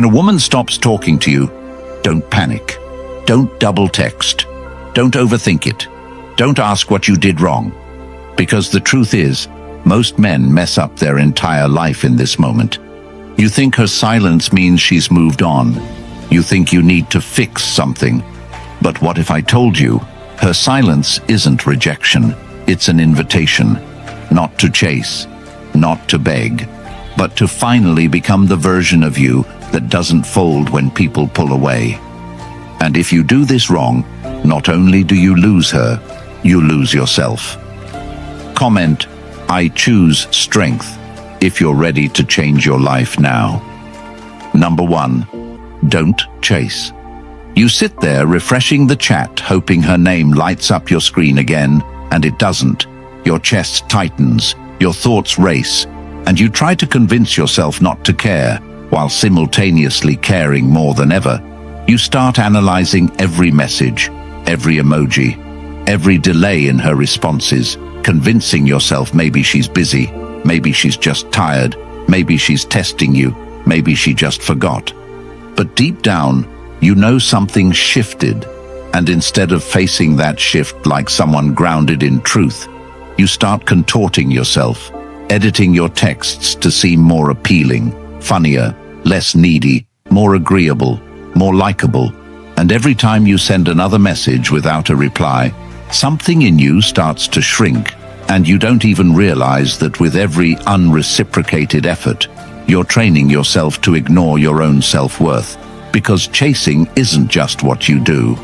When a woman stops talking to you, don't panic. Don't double text. Don't overthink it. Don't ask what you did wrong. Because the truth is, most men mess up their entire life in this moment. You think her silence means she's moved on. You think you need to fix something. But what if I told you, her silence isn't rejection, it's an invitation. Not to chase, not to beg, but to finally become the version of you that doesn't fold when people pull away. And if you do this wrong, not only do you lose her, you lose yourself. Comment, I choose strength, if you're ready to change your life now. Number 1, don't chase. You sit there refreshing the chat, hoping her name lights up your screen again, and it doesn't. Your chest tightens, your thoughts race, and you try to convince yourself not to care, while simultaneously caring more than ever. You start analyzing every message, every emoji, every delay in her responses, convincing yourself maybe she's busy, maybe she's just tired, maybe she's testing you, maybe she just forgot. But deep down, you know something shifted, and instead of facing that shift like someone grounded in truth, you start contorting yourself, editing your texts to seem more appealing, funnier, less needy, more agreeable, more likable. And every time you send another message without a reply, something in you starts to shrink, and you don't even realize that with every unreciprocated effort, you're training yourself to ignore your own self-worth. Because chasing isn't just what you do,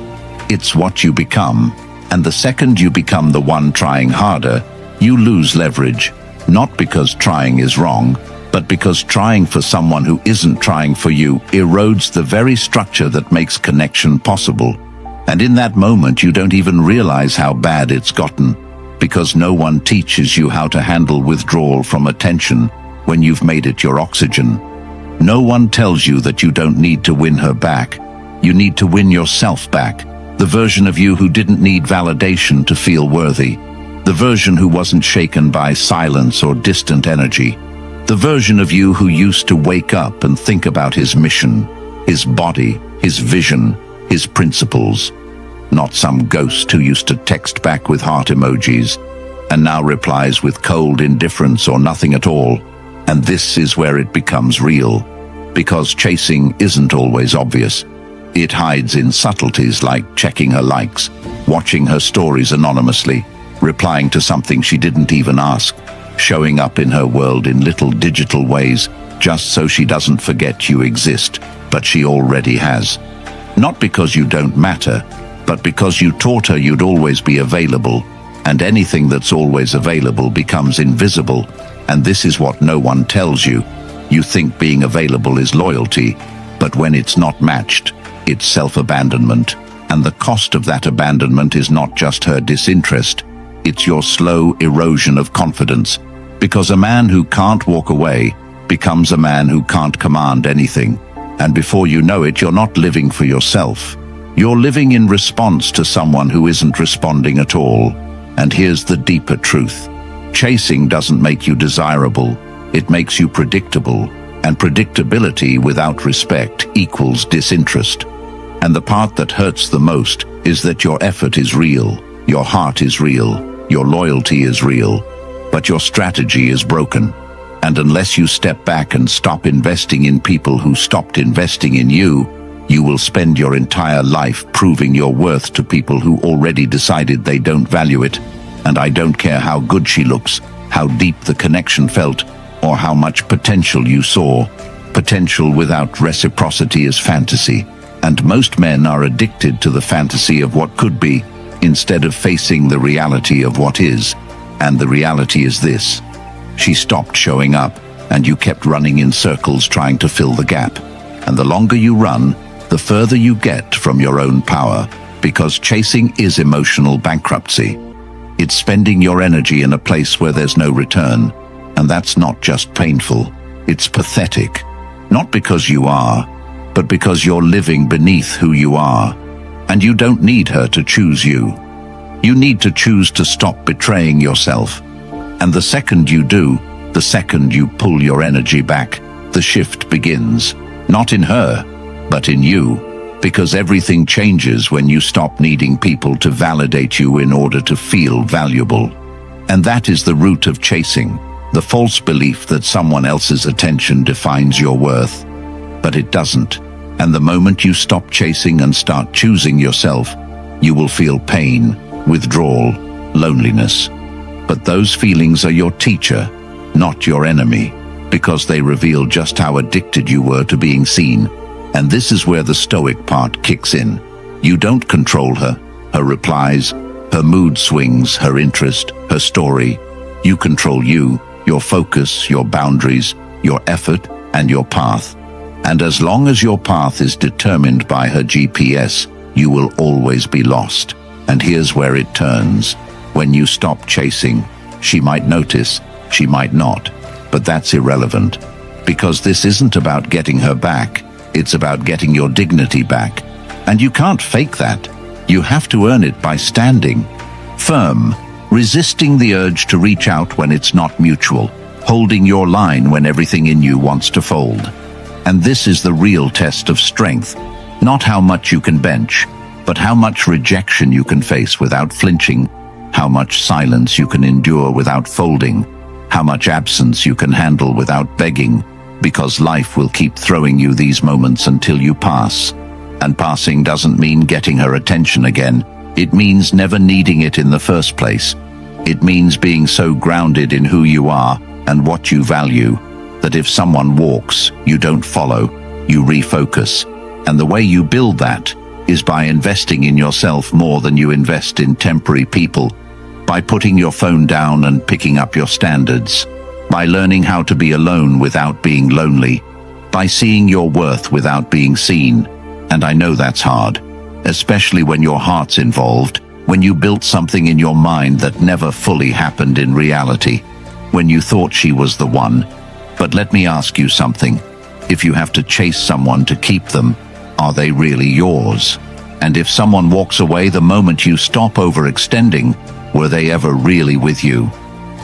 it's what you become. And the second you become the one trying harder, you lose leverage, not because trying is wrong, but because trying for someone who isn't trying for you erodes the very structure that makes connection possible. And in that moment, you don't even realize how bad it's gotten, because no one teaches you how to handle withdrawal from attention when you've made it your oxygen. No one tells you that you don't need to win her back. You need to win yourself back, the version of you who didn't need validation to feel worthy, the version who wasn't shaken by silence or distant energy, the version of you who used to wake up and think about his mission, his body, his vision, his principles. Not some ghost who used to text back with heart emojis and now replies with cold indifference or nothing at all. And this is where it becomes real, because chasing isn't always obvious. It hides in subtleties like checking her likes, watching her stories anonymously, replying to something she didn't even ask, showing up in her world in little digital ways just so she doesn't forget you exist, but she already has. Not because you don't matter, but because you taught her you'd always be available, and anything that's always available becomes invisible. And this is what no one tells you. You think being available is loyalty, but when it's not matched, it's self-abandonment. And the cost of that abandonment is not just her disinterest, it's your slow erosion of confidence. Because a man who can't walk away becomes a man who can't command anything. And before you know it, you're not living for yourself. You're living in response to someone who isn't responding at all. And here's the deeper truth. Chasing doesn't make you desirable, it makes you predictable, and predictability without respect equals disinterest. And the part that hurts the most is that your effort is real, your heart is real, your loyalty is real, but your strategy is broken. And unless you step back and stop investing in people who stopped investing in you, you will spend your entire life proving your worth to people who already decided they don't value it. And I don't care how good she looks, how deep the connection felt, or how much potential you saw. Potential without reciprocity is fantasy, and most men are addicted to the fantasy of what could be, instead of facing the reality of what is. And the reality is this: she stopped showing up, and you kept running in circles trying to fill the gap. And the longer you run, the further you get from your own power, because chasing is emotional bankruptcy. It's spending your energy in a place where there's no return, and that's not just painful, it's pathetic. Not because you are, but because you're living beneath who you are. And you don't need her to choose you. You need to choose to stop betraying yourself. And the second you do, the second you pull your energy back, the shift begins. Not in her, but in you. Because everything changes when you stop needing people to validate you in order to feel valuable. And that is the root of chasing, the false belief that someone else's attention defines your worth. But it doesn't. And the moment you stop chasing and start choosing yourself, you will feel pain, withdrawal, loneliness. But those feelings are your teacher, not your enemy, because they reveal just how addicted you were to being seen. And this is where the Stoic part kicks in. You don't control her, her replies, her mood swings, her interest, her story. You control you, your focus, your boundaries, your effort, and your path. And as long as your path is determined by her GPS, you will always be lost. And here's where it turns. When you stop chasing, she might notice, she might not, but that's irrelevant. Because this isn't about getting her back, it's about getting your dignity back. And you can't fake that. You have to earn it by standing firm, resisting the urge to reach out when it's not mutual, holding your line when everything in you wants to fold. And this is the real test of strength, not how much you can bench, but how much rejection you can face without flinching, how much silence you can endure without folding, how much absence you can handle without begging, because life will keep throwing you these moments until you pass. And passing doesn't mean getting her attention again. It means never needing it in the first place. It means being so grounded in who you are and what you value, that if someone walks, you don't follow, you refocus. And the way you build that is by investing in yourself more than you invest in temporary people, by putting your phone down and picking up your standards, by learning how to be alone without being lonely, by seeing your worth without being seen. And I know that's hard, especially when your heart's involved, when you built something in your mind that never fully happened in reality, when you thought she was the one. But let me ask you something. If you have to chase someone to keep them, are they really yours? And if someone walks away the moment you stop overextending, were they ever really with you?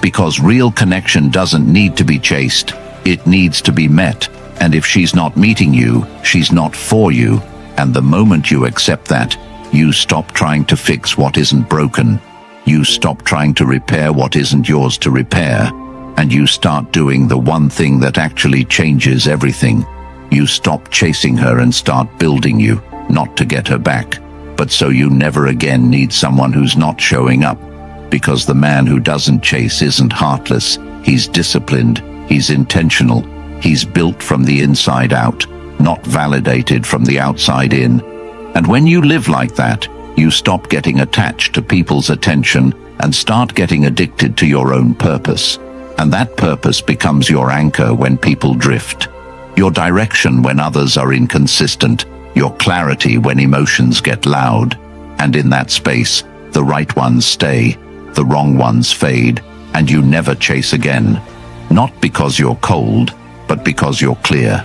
Because real connection doesn't need to be chased, it needs to be met. And if she's not meeting you, she's not for you. And the moment you accept that, you stop trying to fix what isn't broken. You stop trying to repair what isn't yours to repair. And you start doing the one thing that actually changes everything. You stop chasing her and start building you, not to get her back, but so you never again need someone who's not showing up. Because the man who doesn't chase isn't heartless, he's disciplined, he's intentional, he's built from the inside out, not validated from the outside in. And when you live like that, you stop getting attached to people's attention and start getting addicted to your own purpose. And that purpose becomes your anchor when people drift, your direction when others are inconsistent, your clarity when emotions get loud. And in that space, the right ones stay, the wrong ones fade, and you never chase again. Not because you're cold, but because you're clear.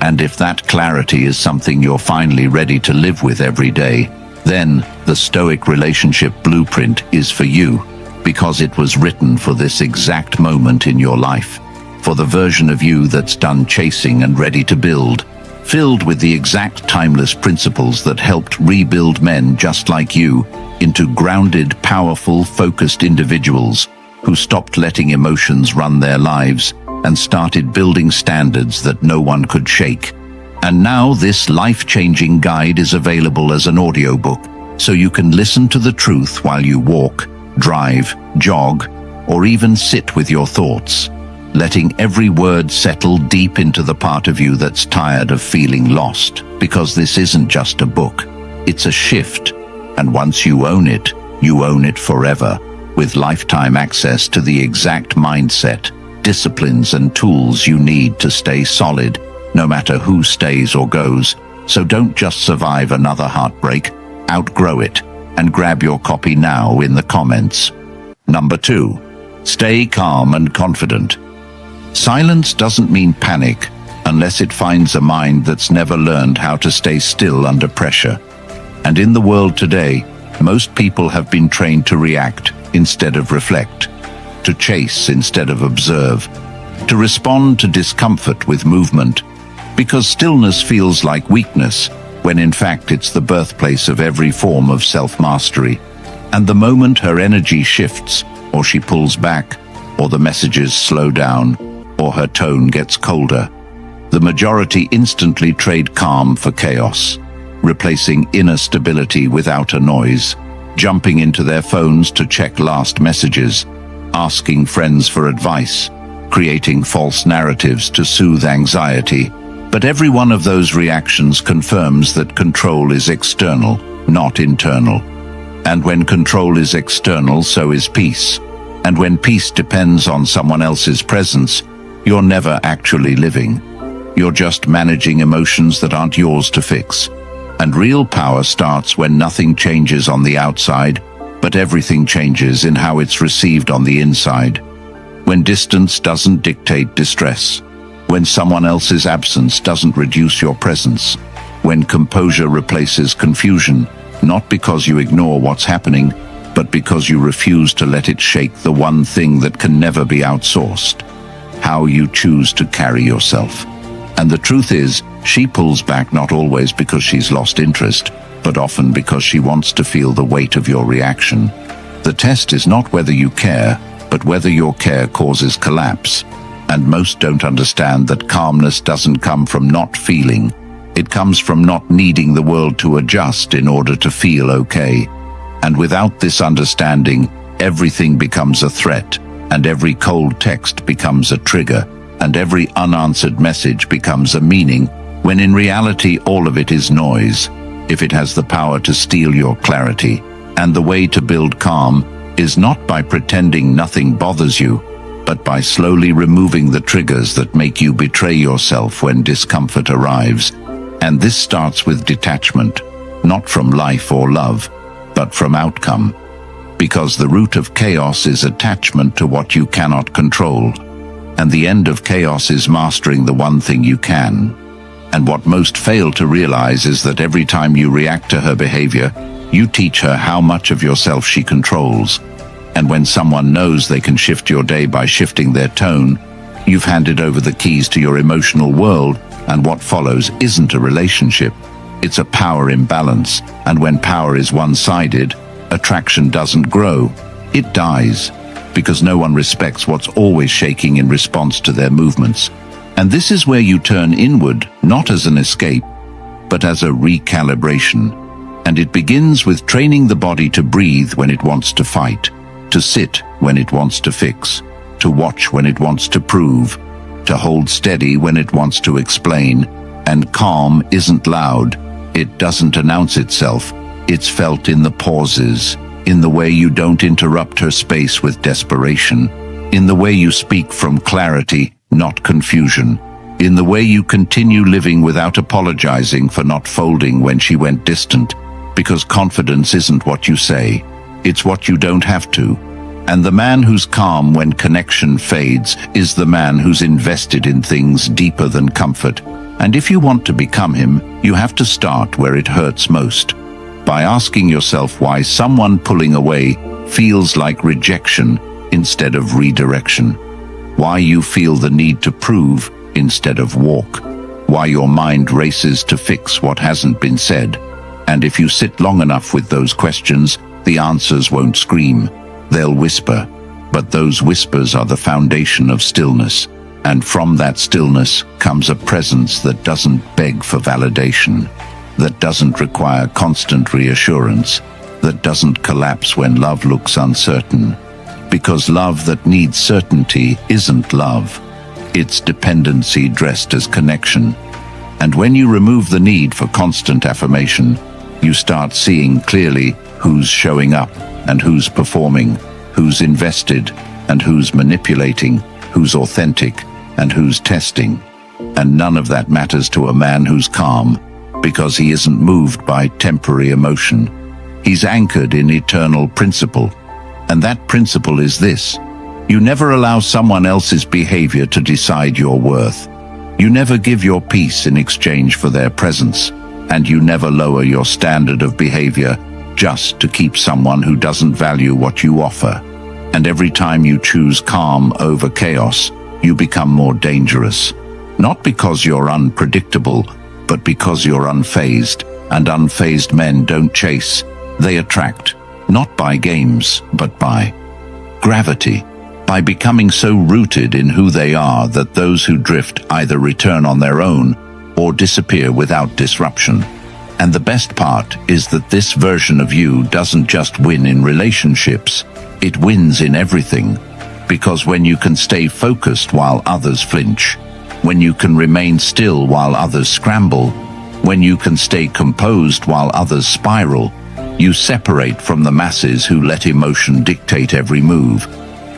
And if that clarity is something you're finally ready to live with every day, then the Stoic relationship blueprint is for you, because it was written for this exact moment in your life, for the version of you that's done chasing and ready to build, filled with the exact timeless principles that helped rebuild men just like you into grounded, powerful, focused individuals who stopped letting emotions run their lives and started building standards that no one could shake. And now this life-changing guide is available as an audiobook, so you can listen to the truth while you walk, drive, jog, or even sit with your thoughts, letting every word settle deep into the part of you that's tired of feeling lost. Because this isn't just a book, it's a shift. And once you own it forever, with lifetime access to the exact mindset, disciplines and tools you need to stay solid, no matter who stays or goes. So don't just survive another heartbreak, outgrow it, and grab your copy now in the comments. Number 2, stay calm and confident. Silence doesn't mean panic unless it finds a mind that's never learned how to stay still under pressure. And in the world today, most people have been trained to react instead of reflect, to chase instead of observe, to respond to discomfort with movement, Because stillness feels like weakness, when in fact it's the birthplace of every form of self-mastery. And the moment her energy shifts, or she pulls back, or the messages slow down, or her tone gets colder, the majority instantly trade calm for chaos, replacing inner stability with outer noise, jumping into their phones to check last messages, asking friends for advice, creating false narratives to soothe anxiety. But every one of those reactions confirms that control is external, not internal. And when control is external, so is peace. And when peace depends on someone else's presence, you're never actually living. You're just managing emotions that aren't yours to fix. And real power starts when nothing changes on the outside, but everything changes in how it's received on the inside. When distance doesn't dictate distress. When someone else's absence doesn't reduce your presence. When composure replaces confusion, not because you ignore what's happening, but because you refuse to let it shake the one thing that can never be outsourced: how you choose to carry yourself. And the truth is, she pulls back not always because she's lost interest, but often because she wants to feel the weight of your reaction. The test is not whether you care, but whether your care causes collapse. And most don't understand that calmness doesn't come from not feeling. It comes from not needing the world to adjust in order to feel okay. And without this understanding, everything becomes a threat, and every cold text becomes a trigger, and every unanswered message becomes a meaning, when in reality all of it is noise, if it has the power to steal your clarity. And the way to build calm is not by pretending nothing bothers you, but by slowly removing the triggers that make you betray yourself when discomfort arrives. And this starts with detachment, not from life or love, but from outcome. Because the root of chaos is attachment to what you cannot control. And the end of chaos is mastering the one thing you can. And what most fail to realize is that every time you react to her behavior, you teach her how much of yourself she controls. And when someone knows they can shift your day by shifting their tone, you've handed over the keys to your emotional world, and what follows isn't a relationship. It's a power imbalance, and when power is one-sided, attraction doesn't grow, it dies, because no one respects what's always shaking in response to their movements. And this is where you turn inward, not as an escape, but as a recalibration. And it begins with training the body to breathe when it wants to fight, to sit when it wants to fix, to watch when it wants to prove, to hold steady when it wants to explain. And calm isn't loud. It doesn't announce itself. It's felt in the pauses, in the way you don't interrupt her space with desperation, in the way you speak from clarity, not confusion, in the way you continue living without apologizing for not folding when she went distant, because confidence isn't what you say, it's what you don't have to. And the man who's calm when connection fades is the man who's invested in things deeper than comfort. And if you want to become him, you have to start where it hurts most, by asking yourself why someone pulling away feels like rejection instead of redirection, why you feel the need to prove instead of walk, why your mind races to fix what hasn't been said. And if you sit long enough with those questions, the answers won't scream, they'll whisper. But those whispers are the foundation of stillness. And from that stillness comes a presence that doesn't beg for validation, that doesn't require constant reassurance, that doesn't collapse when love looks uncertain. Because love that needs certainty isn't love. It's dependency dressed as connection. And when you remove the need for constant affirmation, you start seeing clearly who's showing up and who's performing, who's invested and who's manipulating, who's authentic and who's testing. And none of that matters to a man who's calm, because he isn't moved by temporary emotion. He's anchored in eternal principle. And that principle is this: you never allow someone else's behavior to decide your worth. You never give your peace in exchange for their presence. And you never lower your standard of behavior just to keep someone who doesn't value what you offer. And every time you choose calm over chaos, you become more dangerous. Not because you're unpredictable, but because you're unfazed, and unfazed men don't chase, they attract, not by games, but by gravity, by becoming so rooted in who they are that those who drift either return on their own or disappear without disruption. And the best part is that this version of you doesn't just win in relationships, it wins in everything. Because when you can stay focused while others flinch, when you can remain still while others scramble, when you can stay composed while others spiral, you separate from the masses who let emotion dictate every move.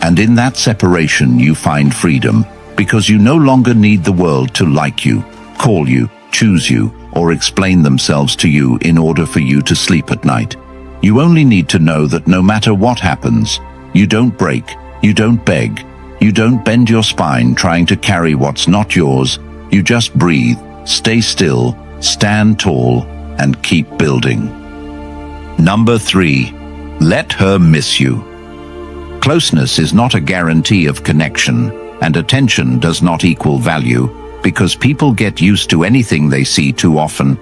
And in that separation you find freedom, because you no longer need the world to like you, call you, choose you, or explain themselves to you in order for you to sleep at night. You only need to know that no matter what happens, you don't break, you don't beg, you don't bend your spine trying to carry what's not yours. You just breathe, stay still, stand tall, and keep building. Number 3, let her miss you. Closeness is not a guarantee of connection, and attention does not equal value, because people get used to anything they see too often,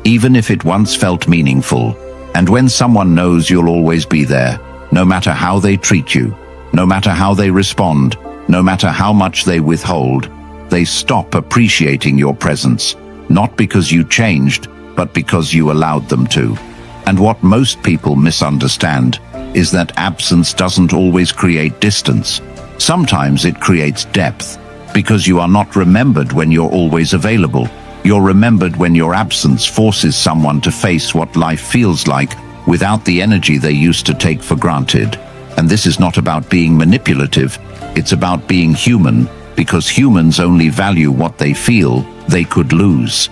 even if it once felt meaningful. And when someone knows you'll always be there, no matter how they treat you, no matter how they respond, no matter how much they withhold, they stop appreciating your presence, not because you changed, but because you allowed them to. And what most people misunderstand is that absence doesn't always create distance. Sometimes it creates depth, because you are not remembered when you're always available. You're remembered when your absence forces someone to face what life feels like without the energy they used to take for granted. And this is not about being manipulative, it's about being human, because humans only value what they feel they could lose.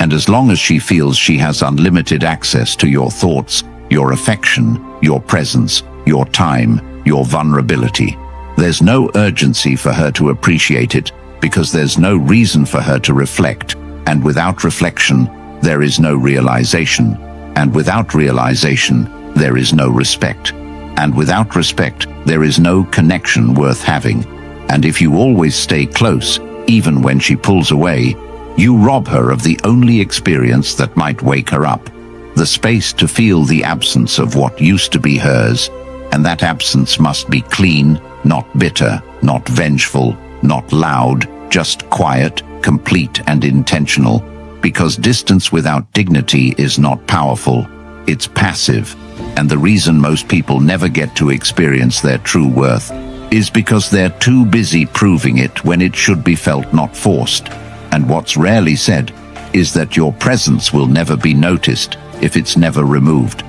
And as long as she feels she has unlimited access to your thoughts, your affection, your presence, your time, your vulnerability, there's no urgency for her to appreciate it, because there's no reason for her to reflect. And without reflection, there is no realization. And without realization, there is no respect. And without respect, there is no connection worth having. And if you always stay close, even when she pulls away, you rob her of the only experience that might wake her up, the space to feel the absence of what used to be hers. And that absence must be clean, not bitter, not vengeful, not loud, just quiet, complete and intentional. Because distance without dignity is not powerful, it's passive. And the reason most people never get to experience their true worth is because they're too busy proving it when it should be felt, not forced. And what's rarely said is that your presence will never be noticed if it's never removed.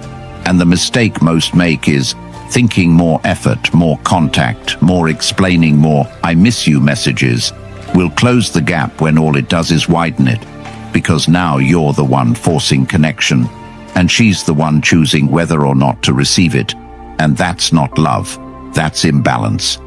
And the mistake most make is thinking more effort, more contact, more explaining, more "I miss you" messages will close the gap, when all it does is widen it. Because now you're the one forcing connection, and she's the one choosing whether or not to receive it. And that's not love, that's imbalance.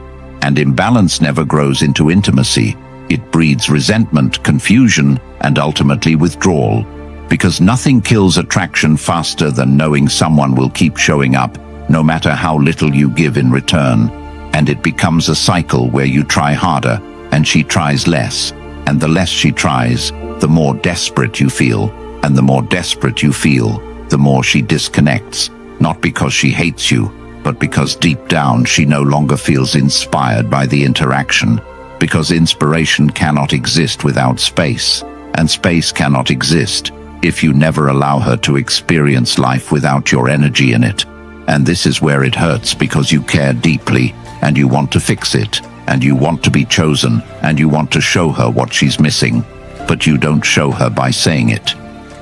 And imbalance never grows into intimacy. It breeds resentment, confusion, and ultimately withdrawal. Because nothing kills attraction faster than knowing someone will keep showing up, no matter how little you give in return. And it becomes a cycle where you try harder, and she tries less. And the less she tries, the more desperate you feel. And the more desperate you feel, the more she disconnects. Not because she hates you, but because deep down she no longer feels inspired by the interaction. Because inspiration cannot exist without space, and space cannot exist if you never allow her to experience life without your energy in it. And this is where it hurts, because you care deeply, and you want to fix it, and you want to be chosen, and you want to show her what she's missing. But you don't show her by saying it.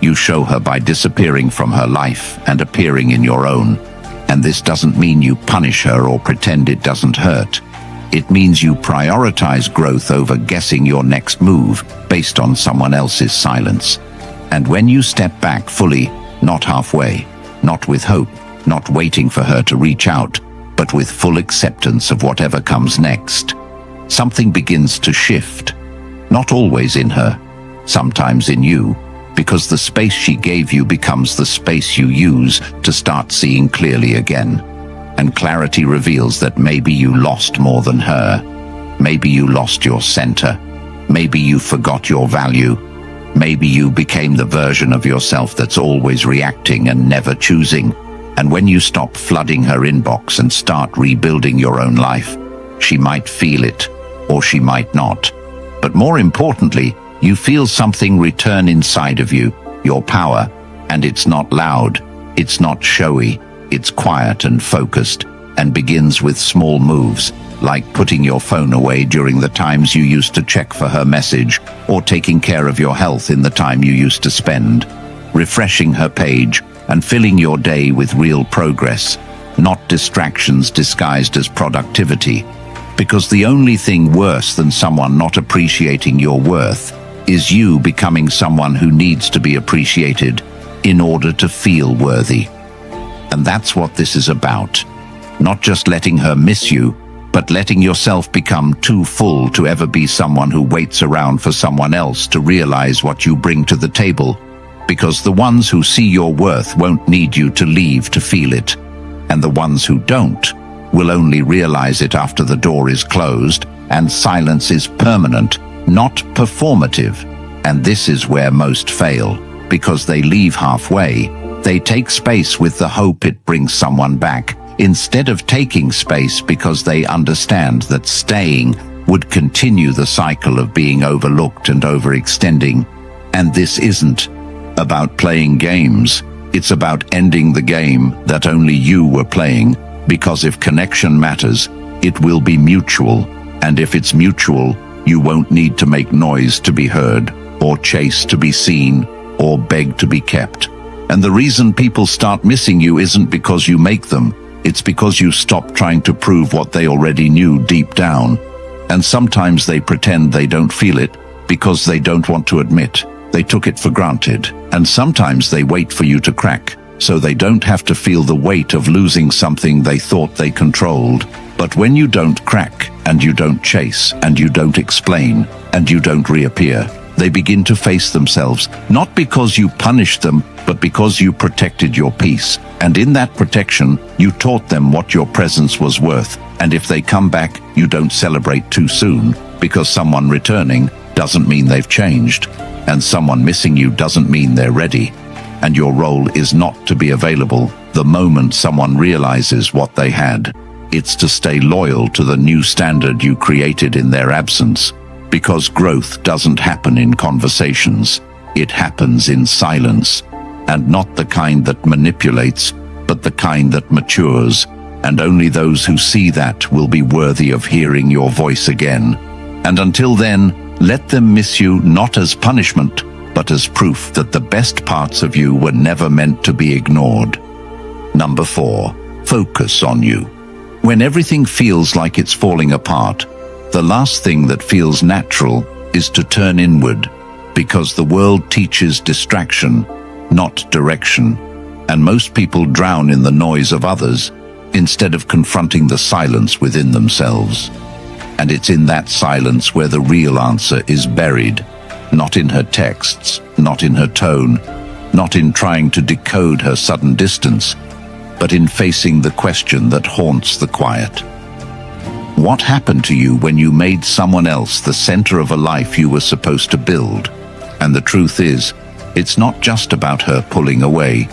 You show her by disappearing from her life and appearing in your own. And this doesn't mean you punish her or pretend it doesn't hurt. It means you prioritize growth over guessing your next move based on someone else's silence. And when you step back fully, not halfway, not with hope, not waiting for her to reach out, but with full acceptance of whatever comes next, something begins to shift. Not always in her, sometimes in you, because the space she gave you becomes the space you use to start seeing clearly again. And clarity reveals that maybe you lost more than her. Maybe you lost your center. Maybe you forgot your value. Maybe you became the version of yourself that's always reacting and never choosing. And when you stop flooding her inbox and start rebuilding your own life, she might feel it, or she might not. But more importantly, you feel something return inside of you, your power, and it's not loud, it's not showy, it's quiet and focused, and begins with small moves, like putting your phone away during the times you used to check for her message, or taking care of your health in the time you used to spend, refreshing her page, and filling your day with real progress, not distractions disguised as productivity. Because the only thing worse than someone not appreciating your worth is you becoming someone who needs to be appreciated in order to feel worthy. And that's what this is about. Not just letting her miss you, but letting yourself become too full to ever be someone who waits around for someone else to realize what you bring to the table. Because the ones who see your worth won't need you to leave to feel it. And the ones who don't will only realize it after the door is closed and silence is permanent, not performative. And this is where most fail, because they leave halfway. They take space with the hope it brings someone back, instead of taking space because they understand that staying would continue the cycle of being overlooked and overextending. And this isn't about playing games. It's about ending the game that only you were playing, because if connection matters, it will be mutual. And if it's mutual, you won't need to make noise to be heard, or chase to be seen, or beg to be kept. And the reason people start missing you isn't because you make them. It's because you stop trying to prove what they already knew deep down. And sometimes they pretend they don't feel it because they don't want to admit they took it for granted. And sometimes they wait for you to crack, so they don't have to feel the weight of losing something they thought they controlled. But when you don't crack, and you don't chase, and you don't explain, and you don't reappear, they begin to face themselves, not because you punished them, but because you protected your peace. And in that protection, you taught them what your presence was worth. And if they come back, you don't celebrate too soon, because someone returning doesn't mean they've changed, and someone missing you doesn't mean they're ready. And your role is not to be available the moment someone realizes what they had. It's to stay loyal to the new standard you created in their absence, because growth doesn't happen in conversations. It happens in silence, and not the kind that manipulates, but the kind that matures. And only those who see that will be worthy of hearing your voice again. And until then, let them miss you not as punishment, but as proof that the best parts of you were never meant to be ignored. Number 4, focus on you. When everything feels like it's falling apart, the last thing that feels natural is to turn inward, because the world teaches distraction, not direction, and most people drown in the noise of others instead of confronting the silence within themselves. And it's in that silence where the real answer is buried, not in her texts, not in her tone, not in trying to decode her sudden distance, but in facing the question that haunts the quiet. What happened to you when you made someone else the center of a life you were supposed to build? And the truth is, it's not just about her pulling away.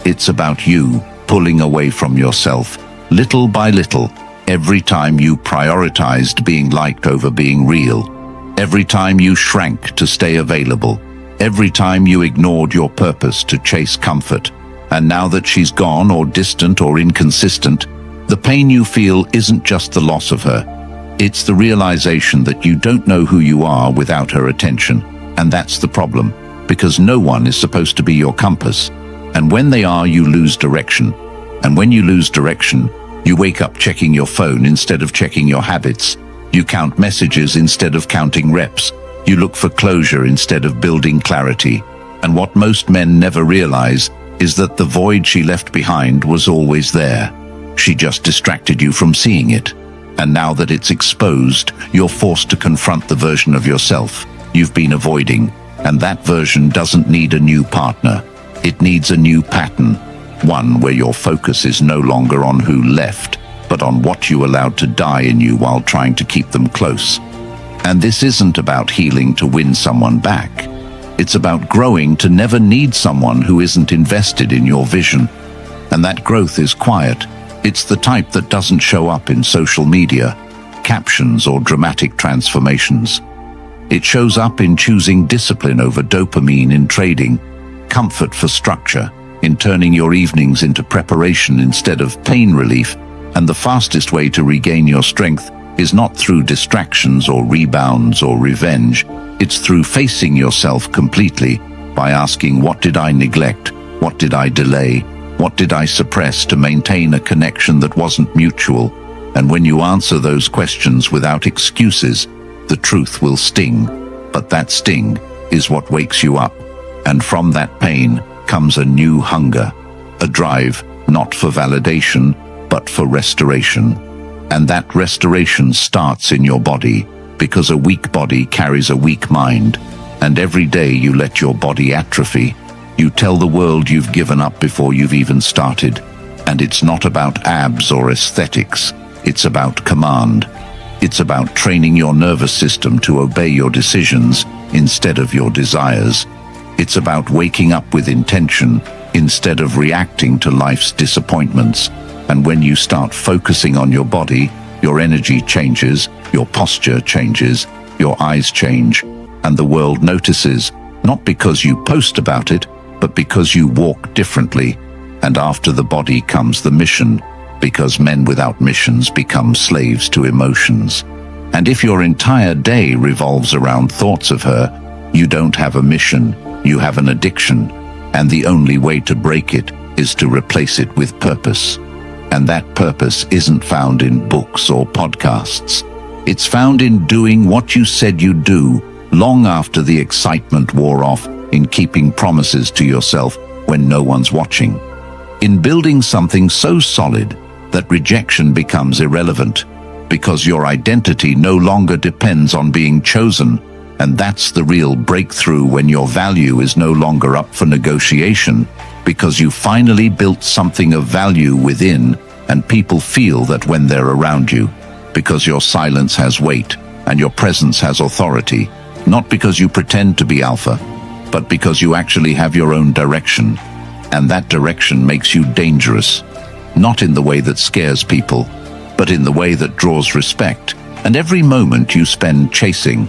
It's about you pulling away from yourself, little by little, every time you prioritized being liked over being real, every time you shrank to stay available, every time you ignored your purpose to chase comfort. And now that she's gone, or distant or inconsistent, the pain you feel isn't just the loss of her. It's the realization that you don't know who you are without her attention. And that's the problem, because no one is supposed to be your compass. And when they are, you lose direction. And when you lose direction, you wake up checking your phone instead of checking your habits. You count messages instead of counting reps. You look for closure instead of building clarity. And what most men never realize is that the void she left behind was always there. She just distracted you from seeing it. And now that it's exposed, you're forced to confront the version of yourself you've been avoiding. And that version doesn't need a new partner. It needs a new pattern. One where your focus is no longer on who left, but on what you allowed to die in you while trying to keep them close. And this isn't about healing to win someone back. It's about growing to never need someone who isn't invested in your vision. And that growth is quiet. It's the type that doesn't show up in social media, captions, or dramatic transformations. It shows up in choosing discipline over dopamine in trading, comfort for structure, in turning your evenings into preparation instead of pain relief. And the fastest way to regain your strength is not through distractions or rebounds or revenge. It's through facing yourself completely by asking, what did I neglect? What did I delay? What did I suppress to maintain a connection that wasn't mutual? And when you answer those questions without excuses, the truth will sting. But that sting is what wakes you up. And from that pain comes a new hunger, a drive not for validation, but for restoration. And that restoration starts in your body, because a weak body carries a weak mind. And every day you let your body atrophy, you tell the world you've given up before you've even started. And it's not about abs or aesthetics, it's about command. It's about training your nervous system to obey your decisions instead of your desires. It's about waking up with intention instead of reacting to life's disappointments. And when you start focusing on your body, your energy changes, your posture changes, your eyes change, and the world notices, not because you post about it, but because you walk differently. And after the body comes the mission, because men without missions become slaves to emotions. And if your entire day revolves around thoughts of her, you don't have a mission, you have an addiction, and the only way to break it is to replace it with purpose. And that purpose isn't found in books or podcasts. It's found in doing what you said you'd do long after the excitement wore off, in keeping promises to yourself when no one's watching, in building something so solid that rejection becomes irrelevant, because your identity no longer depends on being chosen. And that's the real breakthrough, when your value is no longer up for negotiation, because you finally built something of value within, and people feel that when they're around you, because your silence has weight and your presence has authority, not because you pretend to be alpha, but because you actually have your own direction. And that direction makes you dangerous, not in the way that scares people, but in the way that draws respect. And every moment you spend chasing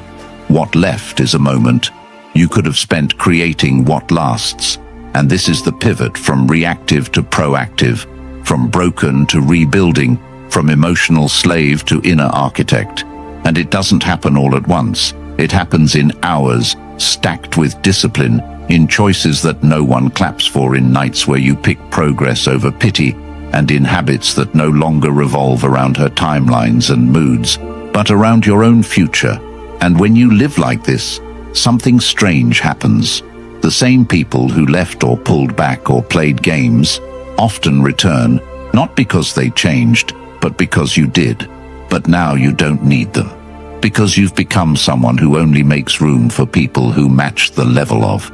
what left is a moment you could have spent creating what lasts. And this is the pivot from reactive to proactive, from broken to rebuilding, from emotional slave to inner architect. And it doesn't happen all at once. It happens in hours, stacked with discipline, in choices that no one claps for, in nights where you pick progress over pity, and in habits that no longer revolve around her timelines and moods, but around your own future. And when you live like this, something strange happens. The same people who left or pulled back or played games often return, not because they changed, but because you did. But now you don't need them, because you've become someone who only makes room for people who match the level of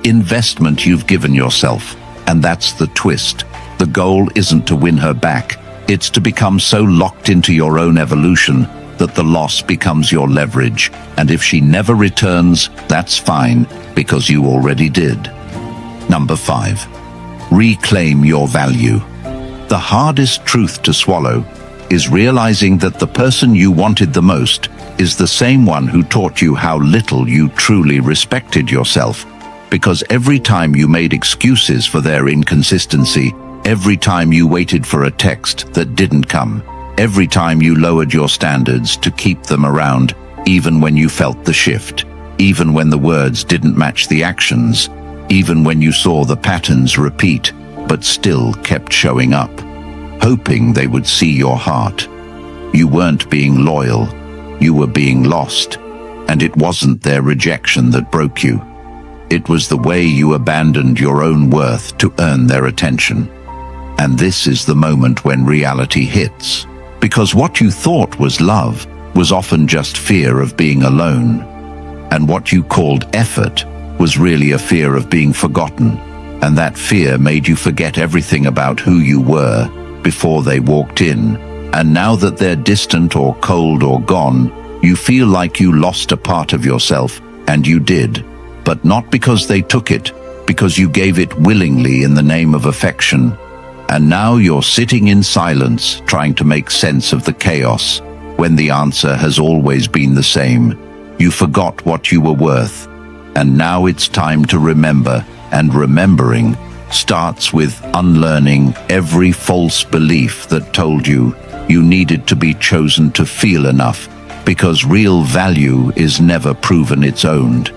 investment you've given yourself. And that's the twist. The goal isn't to win her back, it's to become so locked into your own evolution that the loss becomes your leverage. And if she never returns, that's fine, because you already did. Number 5. Reclaim your value. The hardest truth to swallow is realizing that the person you wanted the most is the same one who taught you how little you truly respected yourself. Because every time you made excuses for their inconsistency, every time you waited for a text that didn't come, every time you lowered your standards to keep them around, even when you felt the shift, even when the words didn't match the actions, even when you saw the patterns repeat, but still kept showing up, hoping they would see your heart. You weren't being loyal, you were being lost, and it wasn't their rejection that broke you. It was the way you abandoned your own worth to earn their attention. And this is the moment when reality hits. Because what you thought was love was often just fear of being alone. And what you called effort was really a fear of being forgotten. And that fear made you forget everything about who you were before they walked in. And now that they're distant or cold or gone, You feel like you lost a part of yourself, and you did. But not because they took it, because you gave it willingly in the name of affection. And now you're sitting in silence, trying to make sense of the chaos, when the answer has always been the same. You forgot what you were worth. And now it's time to remember, and remembering starts with unlearning every false belief that told you you needed to be chosen to feel enough, because real value is never proven it's owned.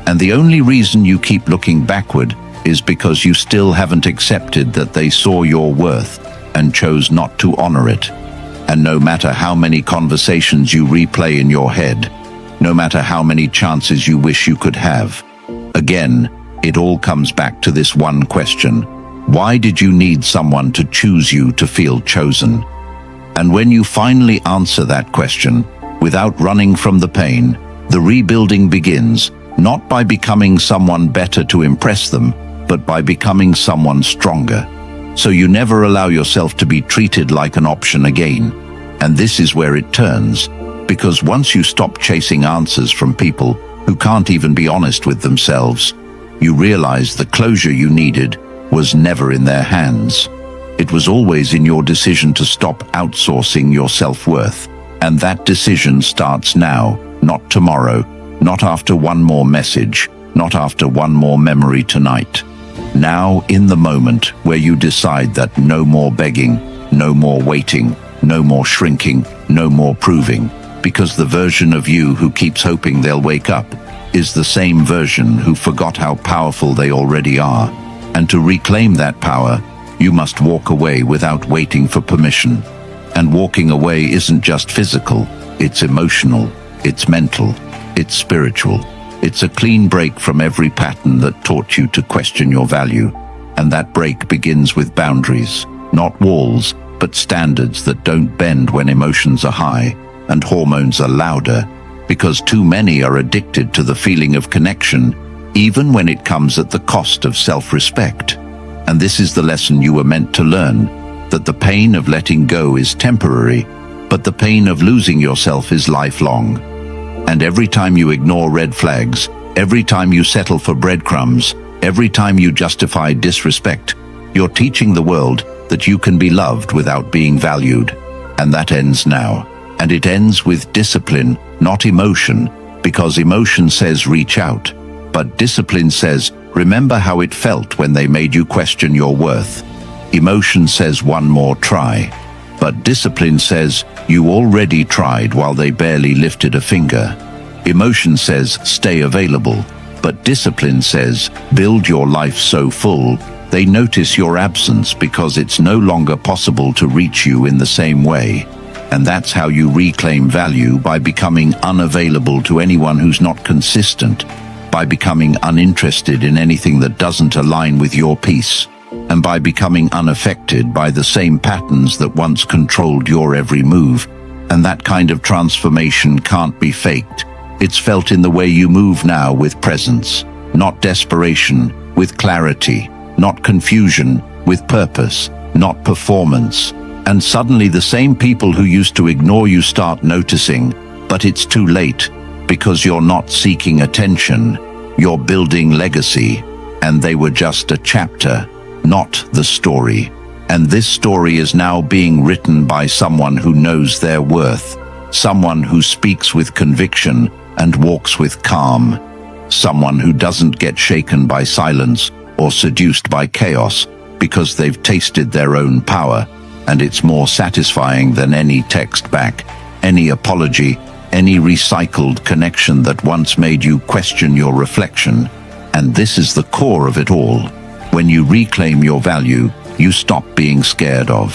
And the only reason you keep looking backward is because you still haven't accepted that they saw your worth and chose not to honor it. And no matter how many conversations you replay in your head, no matter how many chances you wish you could have, again, it all comes back to this one question: why did you need someone to choose you to feel chosen? And when you finally answer that question, without running from the pain, the rebuilding begins, not by becoming someone better to impress them, but by becoming someone stronger. So you never allow yourself to be treated like an option again. And this is where it turns, because once you stop chasing answers from people who can't even be honest with themselves, you realize the closure you needed was never in their hands. It was always in your decision to stop outsourcing your self-worth. And that decision starts now, not tomorrow, not after one more message, not after one more memory tonight. Now, in the moment where you decide that no more begging, no more waiting, no more shrinking, no more proving, because the version of you who keeps hoping they'll wake up is the same version who forgot how powerful they already are. And to reclaim that power, you must walk away without waiting for permission. And walking away isn't just physical, it's emotional, it's mental, it's spiritual. It's a clean break from every pattern that taught you to question your value. And that break begins with boundaries, not walls, but standards that don't bend when emotions are high and hormones are louder, because too many are addicted to the feeling of connection, even when it comes at the cost of self-respect. And this is the lesson you were meant to learn, that the pain of letting go is temporary, but the pain of losing yourself is lifelong. And every time you ignore red flags, every time you settle for breadcrumbs, every time you justify disrespect, you're teaching the world that you can be loved without being valued. And that ends now. And it ends with discipline, not emotion, because emotion says reach out, but discipline says remember how it felt when they made you question your worth. Emotion says one more try, but discipline says you already tried while they barely lifted a finger. Emotion says stay available, but discipline says build your life so full they notice your absence because it's no longer possible to reach you in the same way. And that's how you reclaim value, by becoming unavailable to anyone who's not consistent, by becoming uninterested in anything that doesn't align with your peace, and by becoming unaffected by the same patterns that once controlled your every move. And that kind of transformation can't be faked. It's felt in the way you move now, with presence, not desperation, with clarity, not confusion, with purpose, not performance. And suddenly the same people who used to ignore you start noticing, but it's too late, because you're not seeking attention, you're building legacy, and they were just a chapter, not the story. And this story is now being written by someone who knows their worth, someone who speaks with conviction and walks with calm, someone who doesn't get shaken by silence or seduced by chaos, because they've tasted their own power. And it's more satisfying than any text back, any apology, any recycled connection that once made you question your reflection. And this is the core of it all. When you reclaim your value, you stop being scared of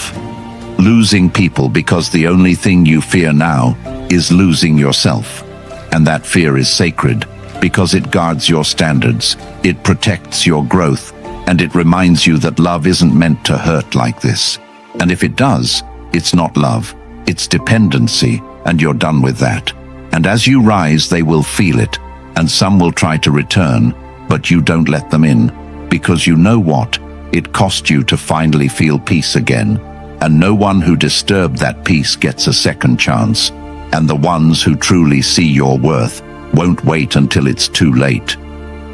losing people, because the only thing you fear now is losing yourself. And that fear is sacred, because it guards your standards, it protects your growth, and it reminds you that love isn't meant to hurt like this. And if it does, it's not love, it's dependency, and you're done with that. And as you rise, they will feel it, and some will try to return, but you don't let them in, because you know what? It cost you to finally feel peace again, and no one who disturbed that peace gets a second chance. And the ones who truly see your worth won't wait until it's too late.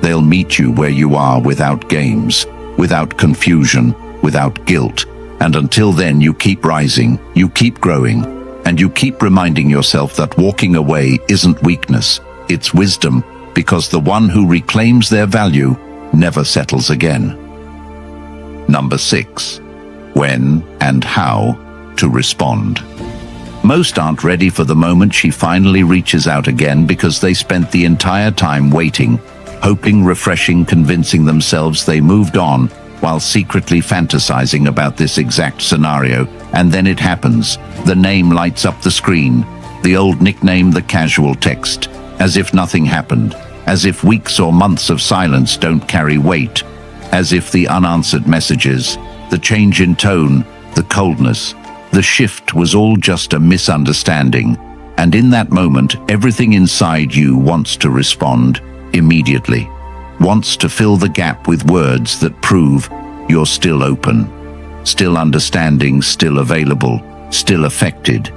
They'll meet you where you are without games, without confusion, without guilt. And until then, you keep rising, you keep growing, and you keep reminding yourself that walking away isn't weakness, it's wisdom, because the one who reclaims their value never settles again. Number 6. When and how to respond. Most aren't ready for the moment she finally reaches out again because they spent the entire time waiting, hoping, refreshing, convincing themselves they moved on, while secretly fantasizing about this exact scenario. And then it happens. The name lights up the screen. The old nickname, the casual text. As if nothing happened. As if weeks or months of silence don't carry weight. As if the unanswered messages, the change in tone, the coldness, the shift was all just a misunderstanding. And in that moment, everything inside you wants to respond immediately. Wants to fill the gap with words that prove you're still open, still understanding, still available, still affected.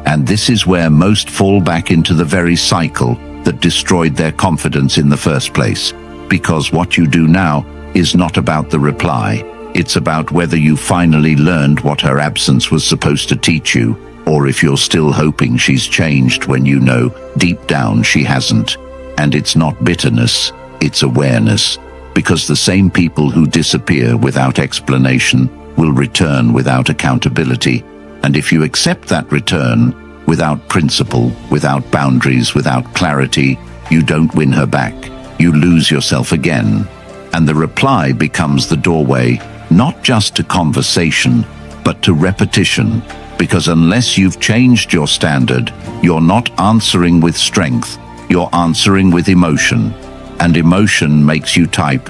And this is where most fall back into the very cycle that destroyed their confidence in the first place. Because what you do now is not about the reply. It's about whether you finally learned what her absence was supposed to teach you, or if you're still hoping she's changed when you know deep down she hasn't. And it's not bitterness, it's awareness. Because the same people who disappear without explanation will return without accountability. And if you accept that return, without principle, without boundaries, without clarity, you don't win her back. You lose yourself again. And the reply becomes the doorway, not just to conversation, but to repetition. Because unless you've changed your standard, you're not answering with strength, you're answering with emotion. And emotion makes you type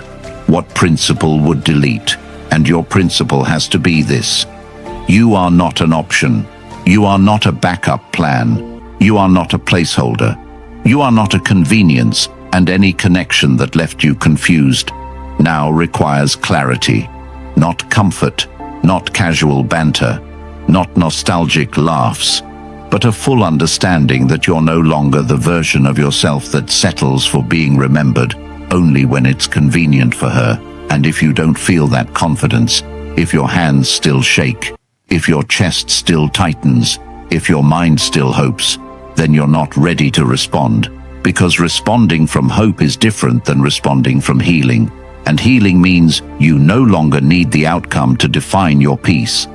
what principle would delete. And your principle has to be this: you are not an option. You are not a backup plan. You are not a placeholder. You are not a convenience, and any connection that left you confused now requires clarity. Not comfort, not casual banter, not nostalgic laughs, but a full understanding that you're no longer the version of yourself that settles for being remembered only when it's convenient for her. And if you don't feel that confidence, if your hands still shake, if your chest still tightens, if your mind still hopes, then you're not ready to respond. Because responding from hope is different than responding from healing. And healing means you no longer need the outcome to define your peace.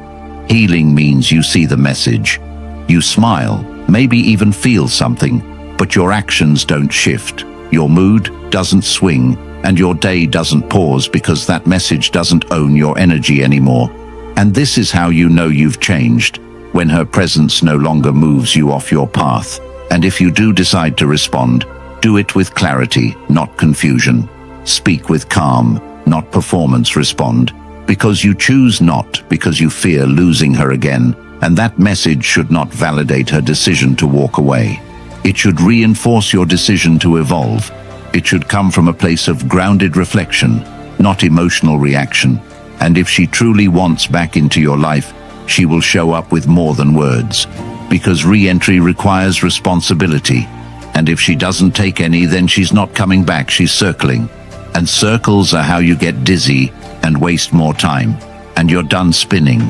Healing means you see the message. You smile, maybe even feel something, but your actions don't shift. Your mood doesn't swing, and your day doesn't pause because that message doesn't own your energy anymore. And this is how you know you've changed, when her presence no longer moves you off your path. And if you do decide to respond, do it with clarity, not confusion. Speak with calm, not performance. Respond because you choose, not because you fear losing her again. And that message should not validate her decision to walk away. It should reinforce your decision to evolve. It should come from a place of grounded reflection, not emotional reaction. And if she truly wants back into your life, she will show up with more than words. Because re-entry requires responsibility. And if she doesn't take any, then she's not coming back, she's circling. And circles are how you get dizzy and waste more time. And you're done spinning,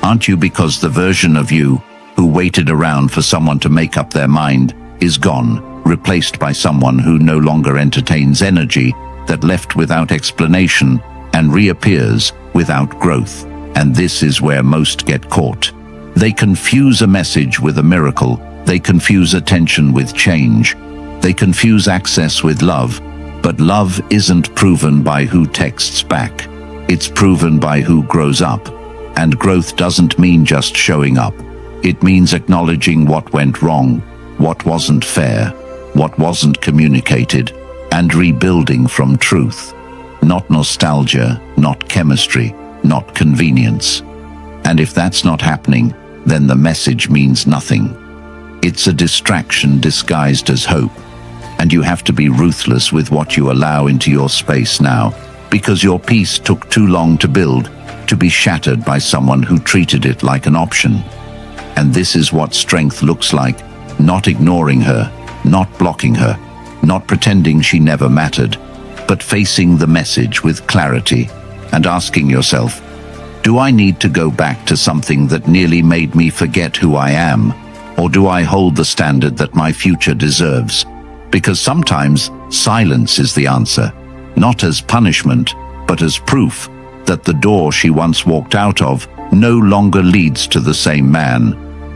aren't you? Because the version of you who waited around for someone to make up their mind is gone, replaced by someone who no longer entertains energy that left without explanation and reappears without growth. And this is where most get caught. They confuse a message with a miracle. They confuse attention with change. They confuse access with love. But love isn't proven by who texts back. It's proven by who grows up. And growth doesn't mean just showing up. It means acknowledging what went wrong, what wasn't fair, what wasn't communicated, and rebuilding from truth. Not nostalgia, not chemistry, not convenience. And if that's not happening, then the message means nothing. It's a distraction disguised as hope. And you have to be ruthless with what you allow into your space now, because your peace took too long to build, to be shattered by someone who treated it like an option. And this is what strength looks like, not ignoring her, not blocking her, not pretending she never mattered, but facing the message with clarity and asking yourself, do I need to go back to something that nearly made me forget who I am? Or do I hold the standard that my future deserves? Because sometimes silence is the answer, not as punishment, but as proof that the door she once walked out of no longer leads to the same man.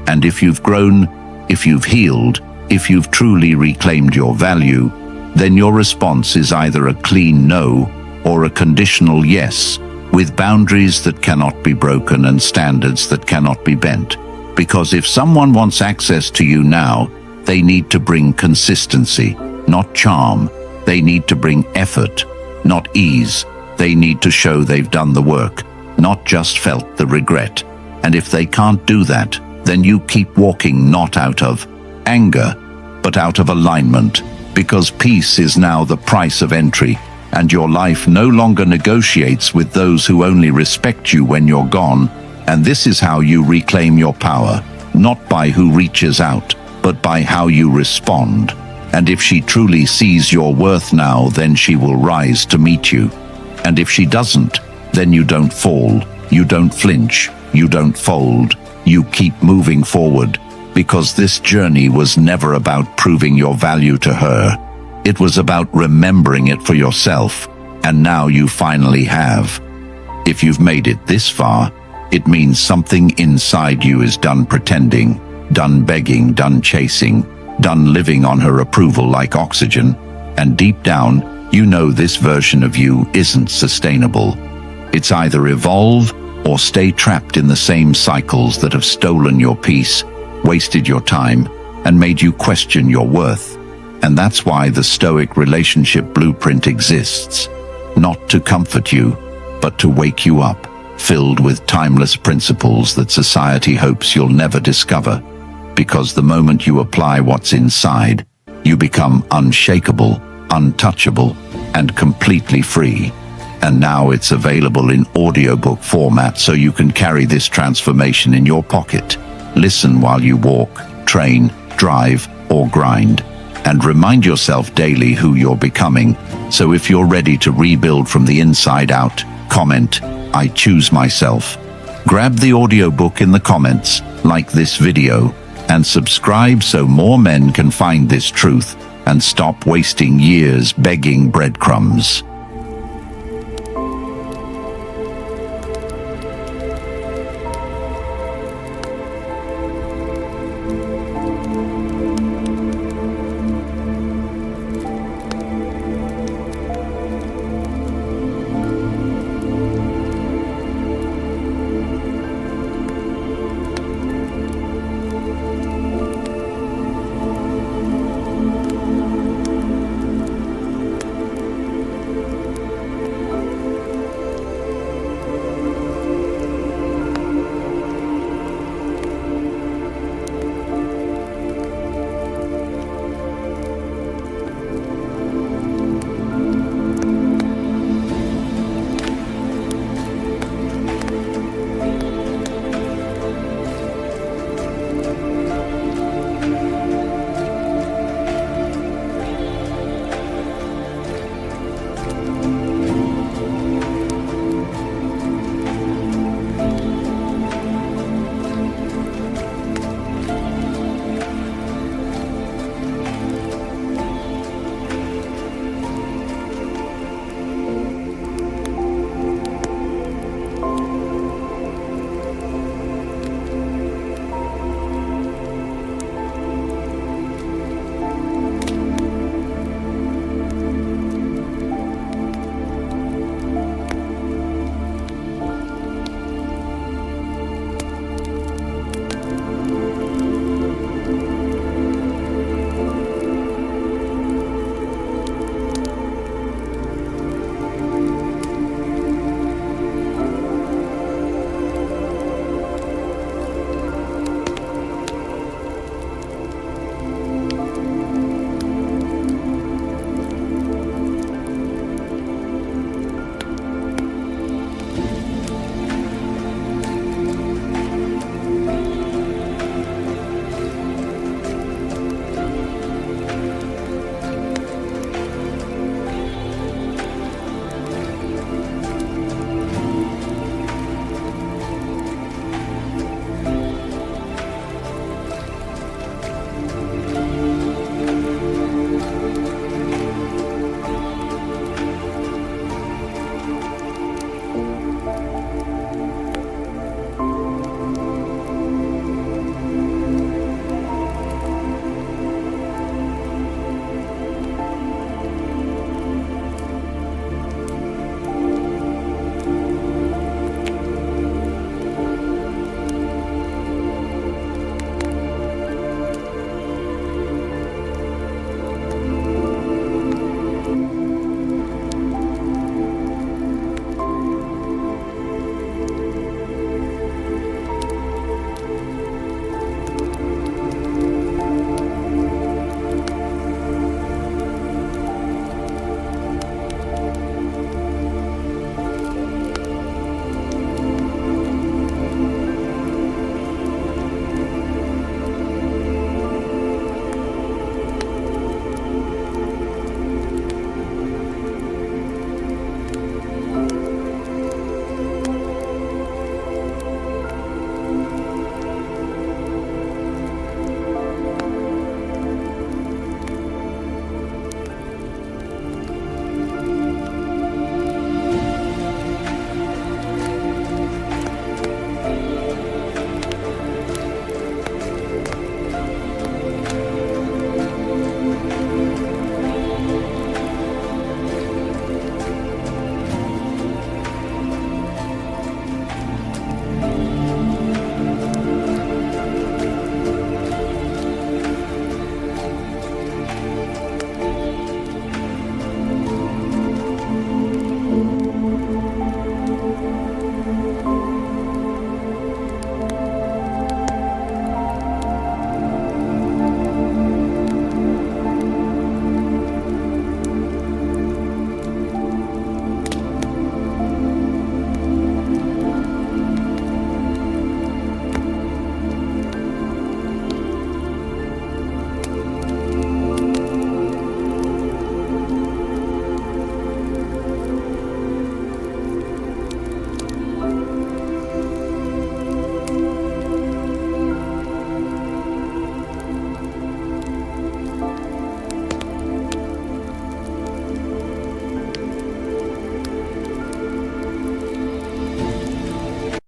And if you've grown, if you've healed, if you've truly reclaimed your value, then your response is either a clean no or a conditional yes, with boundaries that cannot be broken and standards that cannot be bent. Because if someone wants access to you now, they need to bring consistency, not charm. They need to bring effort, not ease. They need to show they've done the work, not just felt the regret. And if they can't do that, then you keep walking not out of anger, but out of alignment, because peace is now the price of entry, and your life no longer negotiates with those who only respect you when you're gone. And this is how you reclaim your power, not by who reaches out, but by how you respond. And if she truly sees your worth now, then she will rise to meet you. And if she doesn't, then you don't fall, you don't flinch, you don't fold, you keep moving forward, because this journey was never about proving your value to her. It was about remembering it for yourself, and now you finally have. If you've made it this far, it means something inside you is done pretending, done begging, done chasing, done living on her approval like oxygen, and deep down, you know this version of you isn't sustainable. It's either evolve or stay trapped in the same cycles that have stolen your peace, wasted your time, and made you question your worth. And that's why the Stoic relationship blueprint exists. Not to comfort you, but to wake you up, filled with timeless principles that society hopes you'll never discover. Because the moment you apply what's inside, you become unshakable, untouchable, and completely free. And now it's available in audiobook format, so you can carry this transformation in your pocket. Listen while you walk, train, drive, or grind. And remind yourself daily who you're becoming. So if you're ready to rebuild from the inside out, comment, I choose myself. Grab the audiobook in the comments, like this video, and subscribe so more men can find this truth and stop wasting years begging breadcrumbs.